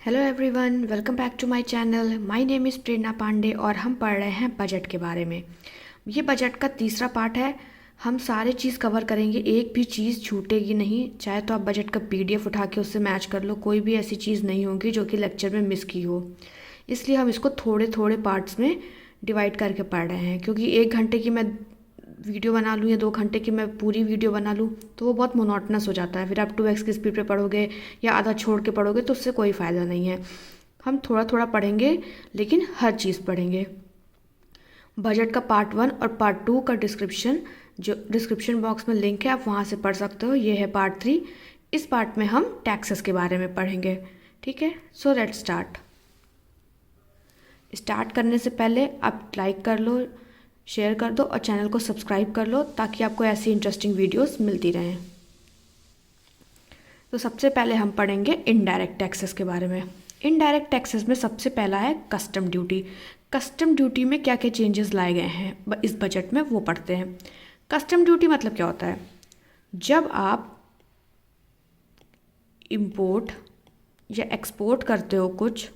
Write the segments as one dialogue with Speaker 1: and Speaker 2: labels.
Speaker 1: Hello everyone, welcome back to my channel. My name is Prerna Pandey और हम पढ़ रहे हैं बजट के बारे में। ये बजट का तीसरा पार्ट है। हम सारे चीज़ कवर करेंगे, एक भी चीज़ छूटेगी नहीं। चाहे तो आप बजट का पीडीएफ उठा के उससे मैच कर लो, कोई भी ऐसी चीज़ नहीं होगी जो कि लेक्चर में मिस की हो। इसलिए हम इसको थोड़े थोड़े पार्ट्स में डिवाइड करके पढ़ रहे हैं, क्योंकि 1 घंटे की मैं वीडियो बना लूँ या 2 घंटे की मैं पूरी वीडियो बना लूँ तो वो बहुत मोनोटनस हो जाता है। फिर आप 2x की स्पीड पे पढ़ोगे या आधा छोड़ के पढ़ोगे तो उससे कोई फ़ायदा नहीं है। हम थोड़ा थोड़ा पढ़ेंगे, लेकिन हर चीज़ पढ़ेंगे। बजट का पार्ट 1 और पार्ट 2 का जो डिस्क्रिप्शन बॉक्स में लिंक है, आप वहाँ से पढ़ सकते हो। ये है पार्ट 3। इस पार्ट में हम टैक्सेस के बारे में पढ़ेंगे। ठीक है, सो लेट्स स्टार्ट करने से पहले आप लाइक कर लो, शेयर कर दो और चैनल को सब्सक्राइब कर लो, ताकि आपको ऐसी इंटरेस्टिंग वीडियोस मिलती रहें। तो सबसे पहले हम पढ़ेंगे इनडायरेक्ट टैक्सेस के बारे में। इनडायरेक्ट टैक्सेस में सबसे पहला है कस्टम ड्यूटी। कस्टम ड्यूटी में क्या क्या चेंजेस लाए गए हैं इस बजट में, वो पढ़ते हैं। कस्टम ड्यूटी मतलब क्या होता है? जब आप इंपोर्ट या एक्सपोर्ट करते हो कुछ,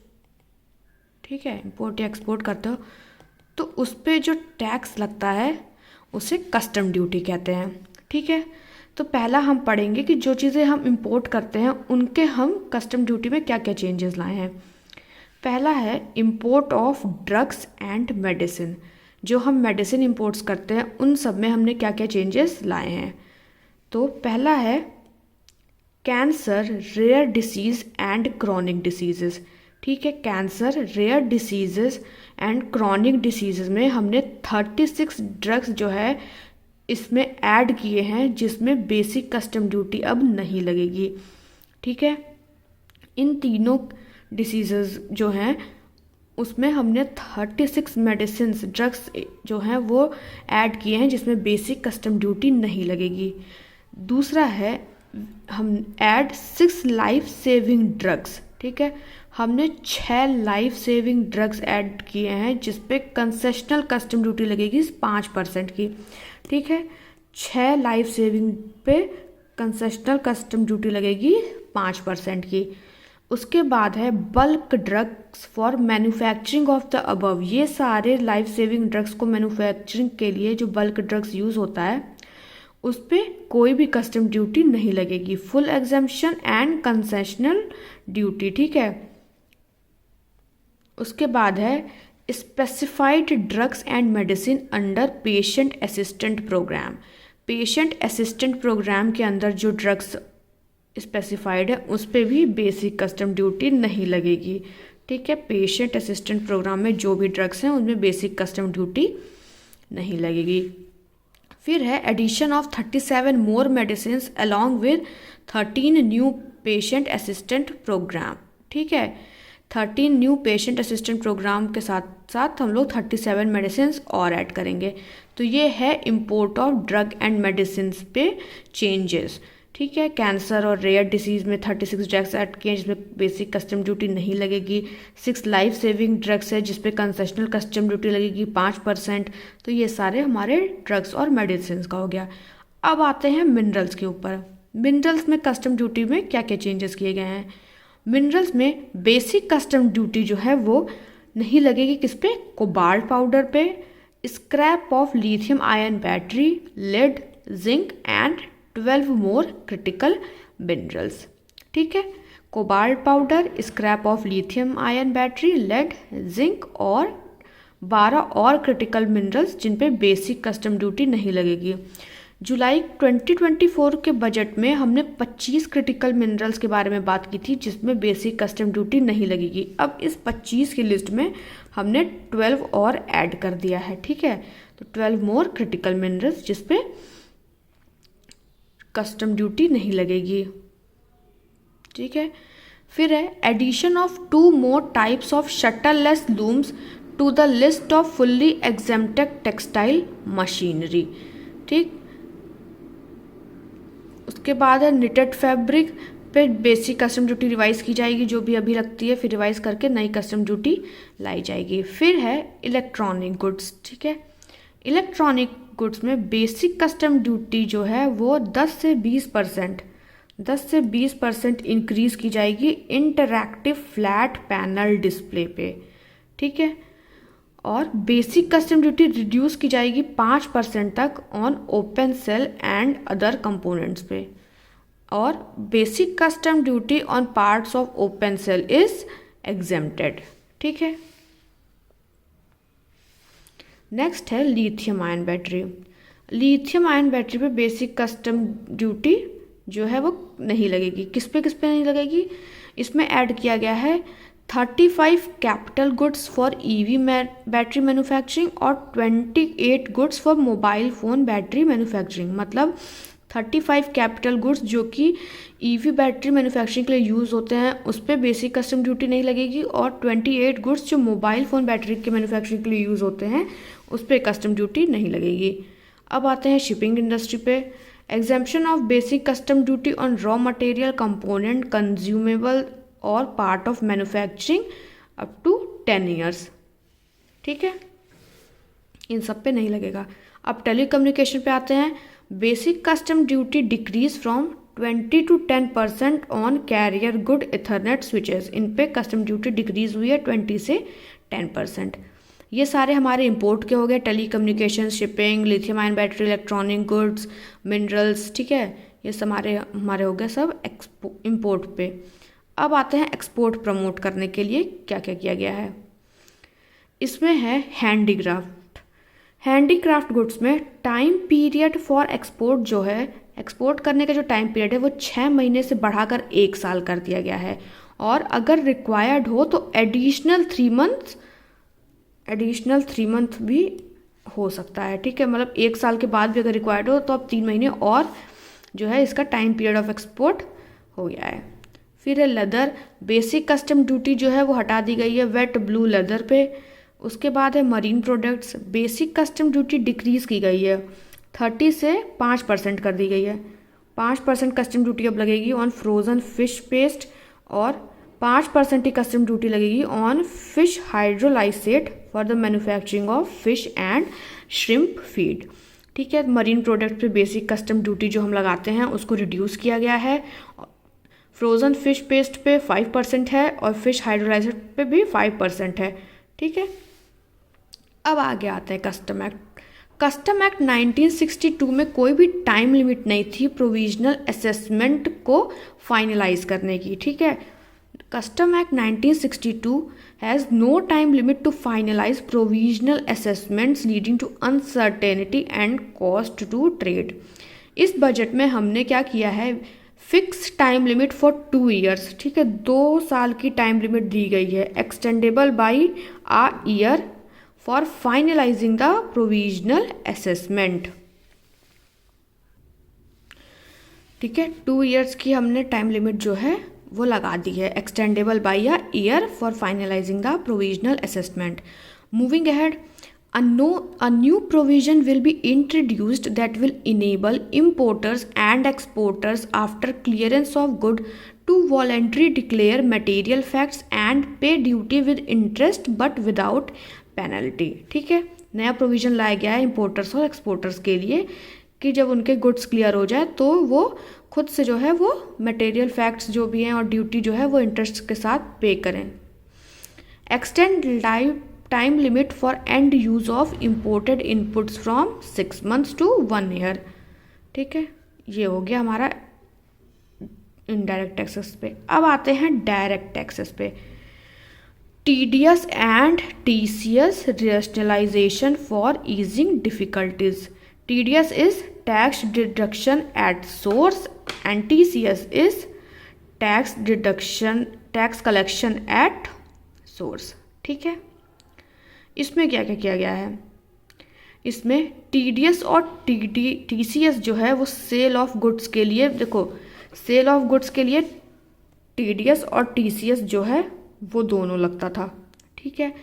Speaker 1: ठीक है, इंपोर्ट या एक्सपोर्ट करते हो तो उस पर जो टैक्स लगता है उसे कस्टम ड्यूटी कहते हैं। ठीक है, तो पहला हम पढ़ेंगे कि जो चीज़ें हम इंपोर्ट करते हैं उनके हम कस्टम ड्यूटी में क्या क्या चेंजेस लाए हैं। पहला है import of drugs and medicine. जो हम मेडिसिन इंपोर्ट्स करते हैं उन सब में हमने क्या क्या चेंजेस लाए हैं। तो पहला है cancer, rare disease and chronic diseases. ठीक है, cancer, rare diseases and chronic diseases में हमने 36 ड्रग्स जो है इसमें ऐड किए हैं, जिसमें बेसिक कस्टम ड्यूटी अब नहीं लगेगी। ठीक है, इन तीनों डिसीजेस जो हैं उसमें हमने 36 मेडिसिन ड्रग्स जो हैं वो ऐड किए हैं, जिसमें बेसिक कस्टम ड्यूटी नहीं लगेगी। दूसरा है हम ऐड 6 लाइफ सेविंग ड्रग्स। ठीक है, हमने 6 लाइफ सेविंग ड्रग्स ऐड किए हैं, जिस पे कंसेशनल कस्टम ड्यूटी लगेगी 5% की। ठीक है, 6 लाइफ सेविंग पे कंसेशनल कस्टम ड्यूटी लगेगी 5% की। उसके बाद है bulk drugs for manufacturing of the above. ये सारे लाइफ सेविंग ड्रग्स को मैन्युफैक्चरिंग के लिए जो बल्क ड्रग्स यूज़ होता है उस पर कोई भी कस्टम ड्यूटी नहीं लगेगी। Full exemption and concessional duty. ठीक है, उसके बाद है specified drugs and medicine under patient assistant programme. Patient assistant programme के अंदर जो ड्रग्स स्पेसिफाइड है उस पर भी बेसिक कस्टम ड्यूटी नहीं लगेगी। ठीक है, पेशेंट असिस्टेंट प्रोग्राम में जो भी ड्रग्स हैं उनमें बेसिक कस्टम ड्यूटी नहीं लगेगी। फिर है addition of 37 more medicine along with 13 new patient assistant programme. ठीक है, 13 न्यू पेशेंट असिस्टेंट प्रोग्राम के साथ साथ हम लोग 37 मेडिसिन और ऐड करेंगे। तो ये है import of drug and medicine पे चेंजेस। ठीक है, कैंसर और रेयर डिसीज़ में 36 ड्रग्स ऐड किए हैं, जिसमें बेसिक कस्टम ड्यूटी नहीं लगेगी। 6 लाइफ सेविंग ड्रग्स है जिस पे कंसेशनल कस्टम ड्यूटी लगेगी 5%। तो ये सारे हमारे ड्रग्स और मेडिसिन का हो गया। अब आते हैं मिनरल्स के ऊपर। मिनरल्स में कस्टम ड्यूटी में क्या क्या चेंजेस किए गए हैं। मिनरल्स में बेसिक कस्टम ड्यूटी जो है वो नहीं लगेगी। किस पे? कोबाल्ट पाउडर पे, scrap of lithium ion battery, lead, zinc and 12 more critical minerals. ठीक है, cobalt powder, scrap of lithium ion battery, lead, zinc और 12 और क्रिटिकल मिनरल्स जिन पे बेसिक कस्टम ड्यूटी नहीं लगेगी। जुलाई 2024 के बजट में हमने 25 क्रिटिकल मिनरल्स के बारे में बात की थी, जिसमें बेसिक कस्टम ड्यूटी नहीं लगेगी। अब इस 25 की लिस्ट में हमने 12 और ऐड कर दिया है। ठीक है, तो 12 मोर क्रिटिकल मिनरल्स जिस पे कस्टम ड्यूटी नहीं लगेगी। ठीक है, फिर है addition of 2 more types of shuttleless looms to the list of fully exempted textile machinery. ठीक, उसके बाद है निटेड फैब्रिक पे बेसिक कस्टम ड्यूटी रिवाइज की जाएगी, जो भी अभी लगती है, फिर रिवाइज करके नई कस्टम ड्यूटी लाई जाएगी। फिर है इलेक्ट्रॉनिक गुड्स। ठीक है, इलेक्ट्रॉनिक गुड्स में बेसिक कस्टम ड्यूटी जो है वो 10 से 20% 10 से 20% इंक्रीज की जाएगी इंटरैक्टिव फ्लैट पैनल डिस्प्ले पे, ठीक है। और बेसिक कस्टम ड्यूटी रिड्यूस की जाएगी 5% तक on open cell and other components पे, और basic custom duty on parts of open cell is exempted, ठीक है। नेक्स्ट है lithium ion battery. Lithium ion battery पे बेसिक कस्टम ड्यूटी जो है वो नहीं लगेगी। किस पे नहीं लगेगी? इसमें ऐड किया गया है 35 capital goods for EV battery manufacturing और 28 goods for mobile phone battery manufacturing. मतलब 35 कैपिटल गुड्स जो कि ईवी बैटरी मैन्युफैक्चरिंग के लिए यूज़ होते हैं उस पर बेसिक कस्टम ड्यूटी नहीं लगेगी, और 28 गुड्स जो मोबाइल फ़ोन बैटरी के मैन्युफैक्चरिंग के लिए यूज़ होते हैं उस पर कस्टम ड्यूटी नहीं लगेगी। अब आते हैं शिपिंग इंडस्ट्री पे। Exemption of basic custom duty on raw material, component, consumable और part of manufacturing up to 10 years, ठीक है। इन सब पे नहीं लगेगा। अब टेलीकम्युनिकेशन पे आते हैं। Basic custom duty decrease from 20 to 10% on carrier good ethernet switches. इन पे कस्टम ड्यूटी डिक्रीज हुई है 20 से 10%। ये सारे हमारे इंपोर्ट के हो गए, telecommunication, shipping, lithium ion battery, electronic goods, minerals, ठीक है। ये सब हमारे हो गए सब इंपोर्ट पे। अब आते हैं एक्सपोर्ट प्रमोट करने के लिए क्या क्या किया गया है। इसमें है हैंडीक्राफ्ट। हैंडीक्राफ्ट गुड्स में टाइम पीरियड फॉर एक्सपोर्ट जो है, एक्सपोर्ट करने का जो टाइम पीरियड है वो 6 महीने से बढ़ाकर 1 साल कर दिया गया है, और अगर रिक्वायर्ड हो तो एडिशनल 3 मंथ भी हो सकता है, ठीक है। मतलब 1 साल के बाद भी अगर रिक्वायर्ड हो तो अब 3 महीने और जो है इसका टाइम पीरियड ऑफ एक्सपोर्ट हो गया है। फिर है लेदर। बेसिक कस्टम ड्यूटी जो है वो हटा दी गई है वेट ब्लू लेदर पे। उसके बाद है marine products. Basic custom duty decrease की गई है, 30 से 5% कर दी गई है। 5% कस्टम ड्यूटी अब लगेगी ऑन फ्रोज़न फिश पेस्ट, और 5% ही कस्टम ड्यूटी लगेगी on fish hydrolysate for the manufacturing of fish and shrimp feed, ठीक है। मरीन प्रोडक्ट पे बेसिक कस्टम ड्यूटी जो हम लगाते हैं उसको रिड्यूस किया गया है। फ्रोज़न फिश पेस्ट पे 5% है, और फिश हाइड्रोलाइजेट पे भी 5% है, ठीक है। अब आगे आता है कस्टम एक्ट। कस्टम एक्ट 1962 में कोई भी टाइम लिमिट नहीं थी प्रोविजनल असेसमेंट को फाइनलाइज करने की, ठीक है। Custom act 1962 has no time limit to finalise provisional assessments leading to uncertainty and cost to trade. इस बजट में हमने क्या किया है, fix time limit for 2 years, ठीक है। 2 साल की टाइम लिमिट दी गई है, extendable by a year for finalising the provisional assessment, ठीक है। 2 ईयर्स की हमने टाइम लिमिट जो है वो लगा दी है, extendable by a year for finalising the provisional assessment. Moving ahead, a new provision will be introduced that will enable importers and exporters after clearance of good to voluntarily declare material facts and pay duty with interest but without penalty, ठीक है। नया provision लाया गया है importers और exporters के लिए कि जब उनके गुड्स क्लियर हो जाए तो वो खुद से जो है वो मटेरियल फैक्ट्स जो भी हैं और ड्यूटी जो है वो इंटरेस्ट के साथ पे करें। Extend time limit for and use of imported inputs from 6 months to 1 year, ठीक है। ये हो गया हमारा इनडायरेक्ट टैक्सेस पे। अब आते हैं डायरेक्ट टैक्सेस पे। TDS and TCS rationalisation for easing difficulties. TDS is tax deduction at source and TCS is tax collection at source, ठीक है। इसमें क्या क्या किया गया है, इसमें TDS और TCS जो है वो सेल ऑफ गुड्स के लिए, देखो सेल ऑफ गुड्स के लिए TDS और TCS जो है वो दोनों लगता था, ठीक है।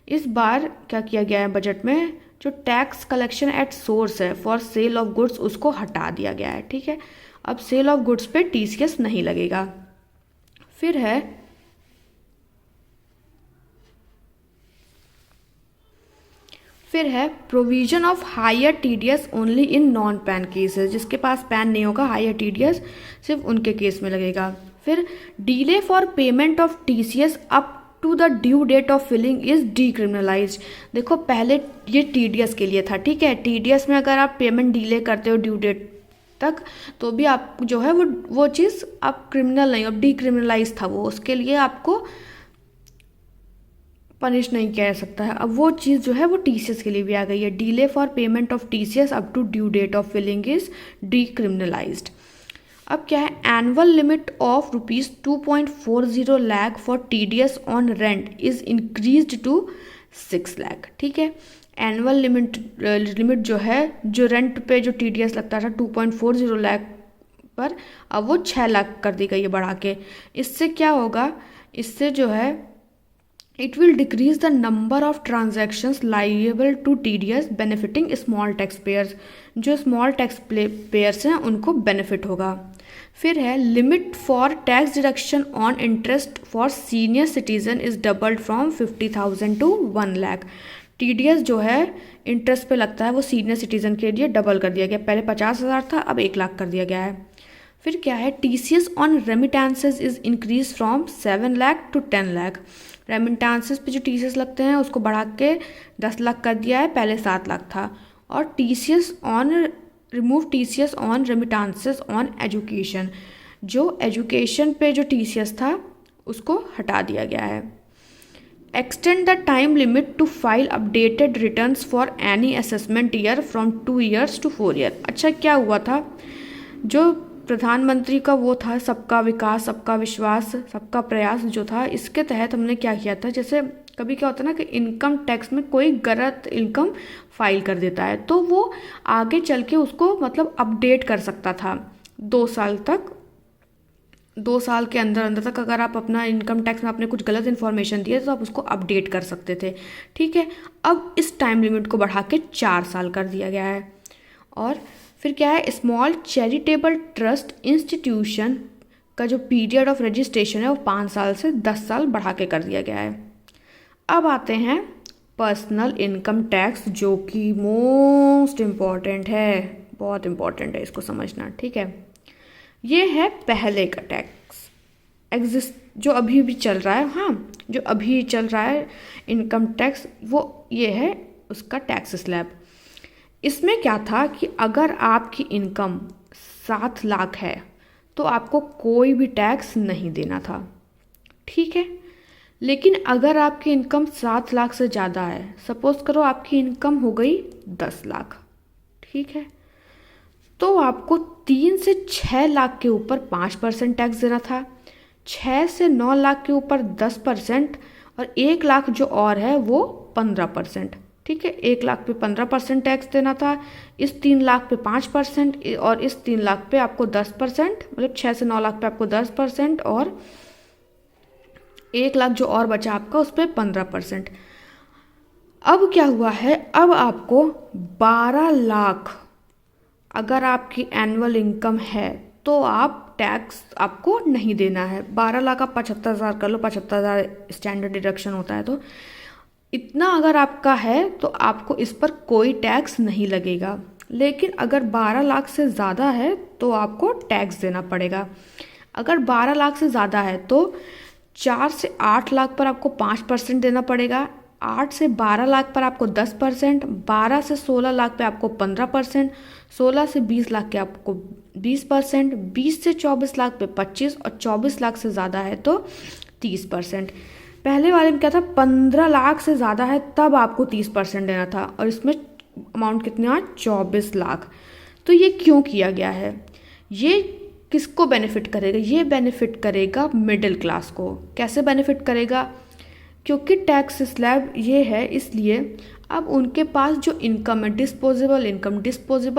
Speaker 1: इस बार क्या किया गया है बजट में, जो टैक्स कलेक्शन एट सोर्स है फॉर सेल ऑफ गुड्स उसको हटा दिया गया है, ठीक है। अब सेल ऑफ गुड्स पे TCS नहीं लगेगा। फिर है फिर है provision of higher TDS only in non PAN cases, जिसके पास पैन नहीं होगा हायर टीडीएस सिर्फ उनके केस में लगेगा। फिर delay for payment of TCS up to the due date of filing is decriminalise. देखो पहले ये टीडीएस के लिए था, ठीक है, टीडीएस में अगर आप पेमेंट डिले करते हो ड्यू डेट तक तो भी आप जो है वो चीज़ आप क्रिमिनल नहीं, अब डीक्रिमिनलाइज था वो, उसके लिए आपको पनिश नहीं किया जा सकता है। अब वो चीज़ जो है वो टीसीएस के लिए भी आ गई है, delay for payment of TCS up to due date of filing is decriminalized. अब क्या है, annual limit of ₹2.40 lakh for TDS on rent is increased to 6 lakh. ठीक है, एनुअल लिमिट जो है, जो रेंट पे जो टीडीएस लगता था 2.40 लाख पर, अब वो 6 लाख कर दी गई है बढ़ा के। इससे क्या होगा, इससे जो है it will decrease the number of transactions liable to TDS benefiting small tax payers. जो स्मॉल टैक्स पेयर्स हैं उनको बेनिफिट होगा। फिर है limit for tax deduction on interest for senior citizen is doubled from 50,000 to 1 lakh. TDS जो है interest पे लगता है वो सीनियर सिटीजन के लिए डबल कर दिया गया, पहले 50,000 था अब 1 लाख कर दिया गया है। फिर क्या है, TCS on remittances is increase from 7 lakh to 10 lakh. Remittances पे जो टीसीएस लगते हैं उसको बढ़ा के 10 लाख कर दिया है, पहले 7 लाख था। और TCS on remove TCS on remittances on education, जो एजुकेशन पे जो टीसीएस था उसको हटा दिया गया है। Extend the time limit to file updated returns for any assessment year from 2 years to 4 year. अच्छा क्या हुआ था, जो प्रधानमंत्री का वो था सबका विकास सबका विश्वास सबका प्रयास जो था, इसके तहत हमने क्या किया था, जैसे कभी क्या होता है ना कि इनकम टैक्स में कोई गलत इनकम फाइल कर देता है तो वो आगे चल के उसको मतलब अपडेट कर सकता था 2 साल तक, 2 साल के अंदर तक अगर आप अपना इनकम टैक्स में आपने कुछ गलत इन्फॉर्मेशन दिया तो आप उसको अपडेट कर सकते थे। ठीक है, अब इस टाइम लिमिट को बढ़ा के 4 साल कर दिया गया है। और फिर क्या है, स्मॉल चैरिटेबल ट्रस्ट इंस्टीट्यूशन का जो पीरियड ऑफ रजिस्ट्रेशन है वो 5 साल से 10 साल बढ़ा के कर दिया गया है। अब आते हैं पर्सनल इनकम टैक्स, जो कि मोस्ट इम्पॉर्टेंट है, बहुत इम्पॉर्टेंट है इसको समझना। ठीक है, ये है पहले का टैक्स जो अभी भी चल रहा है, हाँ जो अभी चल रहा है इनकम टैक्स, वो ये है उसका टैक्स स्लैब। इसमें क्या था कि अगर आपकी इनकम 7 लाख है तो आपको कोई भी टैक्स नहीं देना था। ठीक है, लेकिन अगर आपकी इनकम 7 लाख से ज़्यादा है, सपोज करो आपकी इनकम हो गई 10 लाख, ठीक है, तो आपको 3 से 6 लाख के ऊपर 5% टैक्स देना था, 6 से 9 लाख के ऊपर 10% और 1 लाख जो और है वो 15%। ठीक है, 1 लाख पे 15% टैक्स देना था, इस 3 लाख पे 5% और इस 3 लाख पे आपको 10%, मतलब 6 से 9 लाख पे आपको 10% और 1 लाख जो और बचा आपका उस पर 15%। अब क्या हुआ है, अब आपको 12 लाख अगर आपकी एनुअल इनकम है तो आप टैक्स आपको नहीं देना है। 12 लाख आप 75,000 कर लो, 75,000 स्टैंडर्ड डिडक्शन होता है, तो इतना अगर आपका है तो आपको इस पर कोई टैक्स नहीं लगेगा। लेकिन अगर 12 लाख से ज़्यादा है तो आपको टैक्स देना पड़ेगा। अगर 12 लाख से ज़्यादा है तो 4 से 8 लाख पर आपको 5% देना पड़ेगा, 8 से 12 लाख पर आपको 10%, 12 से 16 लाख पे आपको 15%, 16 से 20 लाख के आपको 20%, 20 से 24 लाख पे 25% और 24 लाख से ज़्यादा है तो 30%। पहले वाले में क्या था, 15 लाख से ज़्यादा है तब आपको 30% देना था और इसमें अमाउंट कितना, 24 लाख। तो ये क्यों किया गया है, ये किसको बेनिफिट करेगा, ये बेनिफिट करेगा मिडिल क्लास को। कैसे बेनिफिट करेगा, क्योंकि टैक्स स्लैब ये है इसलिए अब उनके पास जो इनकम है डिस्पोजेबल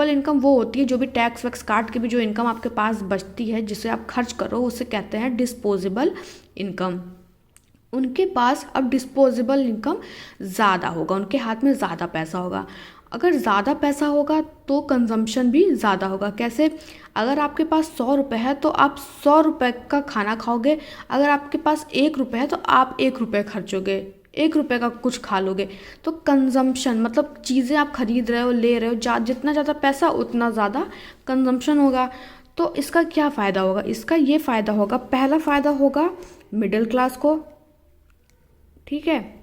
Speaker 1: इनकम वो होती है जो भी टैक्स वैक्स काट के भी जो इनकम आपके पास बचती है जिसे आप खर्च करो उसे कहते हैं डिस्पोजेबल इनकम। उनके पास अब डिस्पोजेबल इनकम ज़्यादा होगा, उनके हाथ में ज़्यादा पैसा होगा। अगर ज़्यादा पैसा होगा तो कंजम्पशन भी ज़्यादा होगा। कैसे, अगर आपके पास 100 रुपये है तो आप 100 रुपये का खाना खाओगे, अगर आपके पास 1 रुपये है तो आप 1 रुपये खर्चोगे। 1 रुपए का कुछ खा लोगे। तो कंजम्पशन मतलब चीज़ें आप खरीद रहे हो, ले रहे हो, जितना ज़्यादा पैसा उतना ज़्यादा कंजम्पशन होगा। तो इसका क्या फ़ायदा होगा? इसका ये फ़ायदा होगा, पहला फ़ायदा होगा मिडिल क्लास को, ठीक है।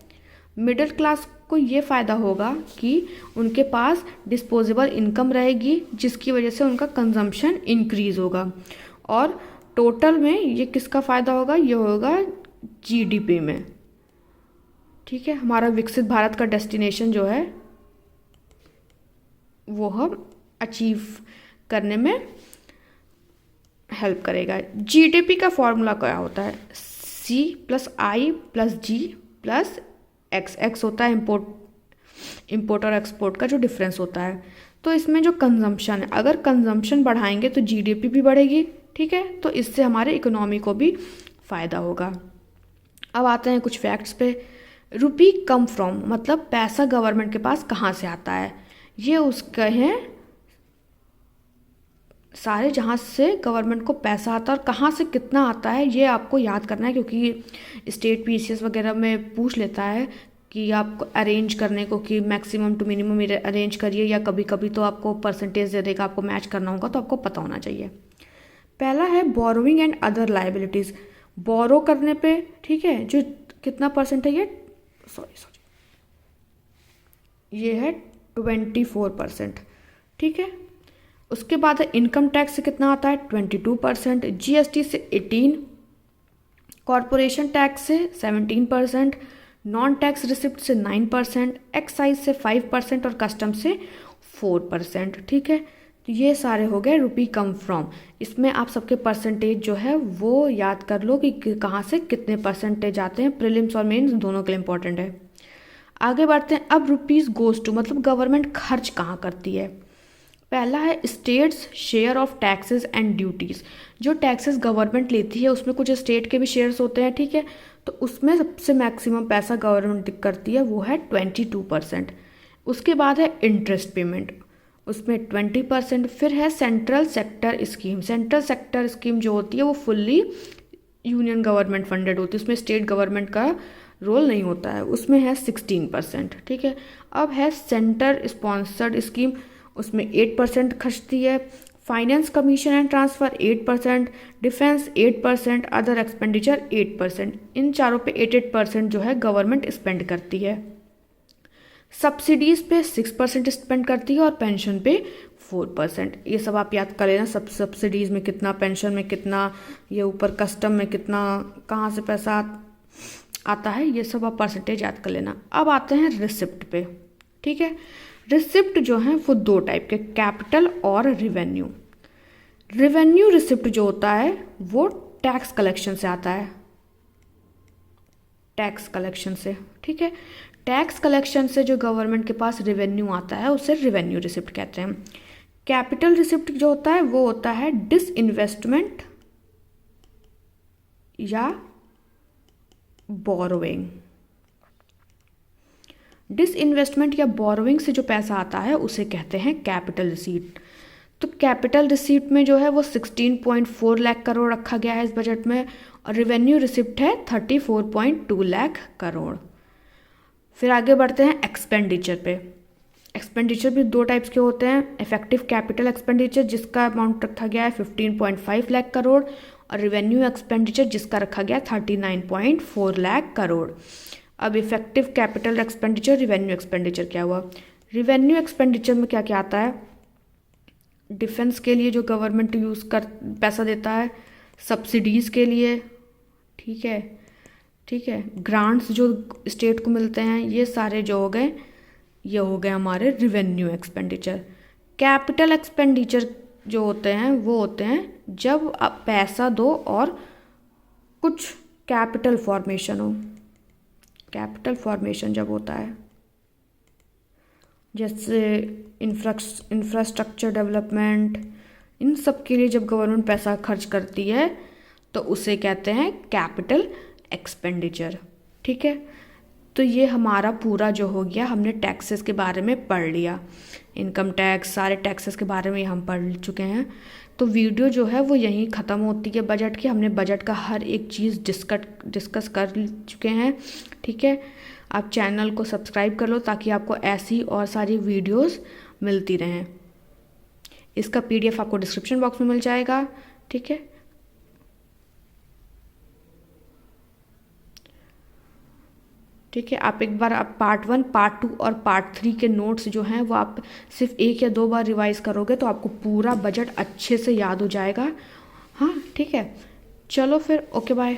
Speaker 1: मिडिल क्लास को ये फ़ायदा होगा कि उनके पास डिस्पोजेबल इनकम रहेगी, जिसकी वजह से उनका कंजम्पशन इंक्रीज़ होगा। और टोटल में ये किसका फ़ायदा होगा? ये होगा जीडीपी में, ठीक है। हमारा विकसित भारत का डेस्टिनेशन जो है वो हम अचीव करने में हेल्प करेगा। जीडीपी का फॉर्मूला क्या होता है? C+I+G+X। एक्स होता है इंपोर्ट और एक्सपोर्ट का जो डिफरेंस होता है। तो इसमें जो कंजम्पशन है, अगर कंजम्पशन बढ़ाएंगे तो जीडीपी भी बढ़ेगी, ठीक है। तो इससे हमारे इकोनॉमी को भी फ़ायदा होगा। अब आते हैं कुछ फैक्ट्स पे। रुपी कम फ्रॉम मतलब पैसा गवर्नमेंट के पास कहाँ से आता है? ये उसके हैं सारे जहाँ से गवर्नमेंट को पैसा आता है, और कहाँ से कितना आता है ये आपको याद करना है, क्योंकि स्टेट पीसीएस वगैरह में पूछ लेता है कि आपको अरेंज करने को कि मैक्सिमम टू मिनिमम अरेंज करिए, या कभी कभी तो आपको परसेंटेज दे देगा, आपको मैच करना होगा, तो आपको पता होना चाहिए। पहला है बोरोइंग एंड अदर लाइबिलिटीज़। बोरो करने पे, ठीक है, जो कितना परसेंट है, ये ये है 24%, ठीक है। उसके बाद इनकम टैक्स से कितना आता है? 22%, जीएसटी से 18%, कॉरपोरेशन टैक्स से 17%, नॉन टैक्स रिसिप्ट से 9%, एक्साइज से 5% और कस्टम से 4%, ठीक है। तो ये सारे हो गए रुपी कम फ्रॉम। इसमें आप सबके परसेंटेज जो है वो याद कर लो कि कहाँ से कितने परसेंटेज आते हैं। प्रीलिम्स और मेंस दोनों के लिए इंपॉर्टेंट है। आगे बढ़ते हैं। अब रुपीज़ गोज टू मतलब गवर्नमेंट खर्च कहाँ करती है? पहला है states share of taxes and duties. जो टैक्सेस गवर्नमेंट लेती है उसमें कुछ स्टेट के भी शेयर्स होते हैं, ठीक है। तो उसमें सबसे मैक्सिमम पैसा गवर्नमेंट करती है, वो है 22%। उसके बाद है इंटरेस्ट पेमेंट, उसमें 20%। फिर है central sector scheme. Central sector scheme जो होती है वो फुल्ली यूनियन गवर्नमेंट फंडेड होती है, उसमें स्टेट गवर्नमेंट का रोल नहीं होता है, उसमें है 16%, ठीक है। अब है सेंटर स्पॉन्सर्ड स्कीम, उसमें 8% खर्चती है। Finance commission and transfer 8%, defence 8%, other expenditure 8%। इन चारों पे 8% जो है गवर्नमेंट स्पेंड करती है। सब्सिडीज़ पे 6% स्पेंड करती है और पेंशन पे 4%। ये सब आप याद कर लेना, सब सब्सिडीज़ में कितना, पेंशन में कितना, ये ऊपर कस्टम में कितना, कहाँ से पैसा आता है, ये सब आप परसेंटेज याद कर लेना। अब आते हैं रिसिप्ट पे, ठीक है। रिसिप्ट जो है वो 2 टाइप के, कैपिटल और रिवेन्यू। रिवेन्यू रिसिप्ट जो होता है वो टैक्स कलेक्शन से आता है, टैक्स कलेक्शन से, ठीक है। टैक्स कलेक्शन से जो गवर्नमेंट के पास रिवेन्यू आता है उसे रिवेन्यू रिसिप्ट कहते हैं। कैपिटल रिसिप्ट जो होता है वो होता है डिसइन्वेस्टमेंट या बोरोइंग। डिसइन्वेस्टमेंट या बोरोइंग से जो पैसा आता है उसे कहते हैं कैपिटल रिसीट। तो कैपिटल रिसीट में जो है वो 16.4 लाख करोड़ रखा गया है इस बजट में, और रिवेन्यू रिसिप्ट है 34.2 लाख करोड़। फिर आगे बढ़ते हैं एक्सपेंडिचर पे। एक्सपेंडिचर भी 2 टाइप्स के होते हैं, इफेक्टिव कैपिटल एक्सपेंडिचर जिसका अमाउंट रखा गया है 15.5 लाख करोड़, और रिवेन्यू एक्सपेंडिचर जिसका रखा गया 39.4 लाख करोड़। अब effective capital expenditure, revenue expenditure क्या हुआ? रिवेन्यू एक्सपेंडिचर में क्या क्या आता है? डिफेंस के लिए जो गवर्नमेंट पैसा देता है, सब्सिडीज़ के लिए, ठीक है, ठीक है, ग्रांट्स जो स्टेट को मिलते हैं, ये सारे जो हो गए, ये हो गए हमारे रिवेन्यू एक्सपेंडिचर। कैपिटल एक्सपेंडिचर जो होते हैं वो होते हैं जब आप पैसा दो और कुछ कैपिटल फॉर्मेशन हो। कैपिटल फॉर्मेशन जब होता है, जैसे इंफ्रास्ट्रक्चर डेवलपमेंट, इन सब के लिए जब गवर्नमेंट पैसा खर्च करती है तो उसे कहते हैं कैपिटल एक्सपेंडिचर, ठीक है। तो ये हमारा पूरा जो हो गया, हमने टैक्सेस के बारे में पढ़ लिया, इनकम टैक्स, सारे टैक्सेस के बारे में हम पढ़ चुके हैं। तो वीडियो जो है वो यहीं ख़त्म होती है बजट की। हमने बजट का हर एक चीज़ डिस्कस कर चुके हैं, ठीक है। आप चैनल को सब्सक्राइब कर लो ताकि आपको ऐसी और सारी वीडियोस मिलती रहें। इसका PDF आपको डिस्क्रिप्शन बॉक्स में मिल जाएगा, ठीक है। ठीक है, आप एक बार आप पार्ट 1, पार्ट 2 और पार्ट 3 के नोट्स जो हैं वो आप सिर्फ 1 या 2 बार रिवाइज करोगे तो आपको पूरा बजट अच्छे से याद हो जाएगा। हाँ ठीक है, चलो फिर, ओके बाय।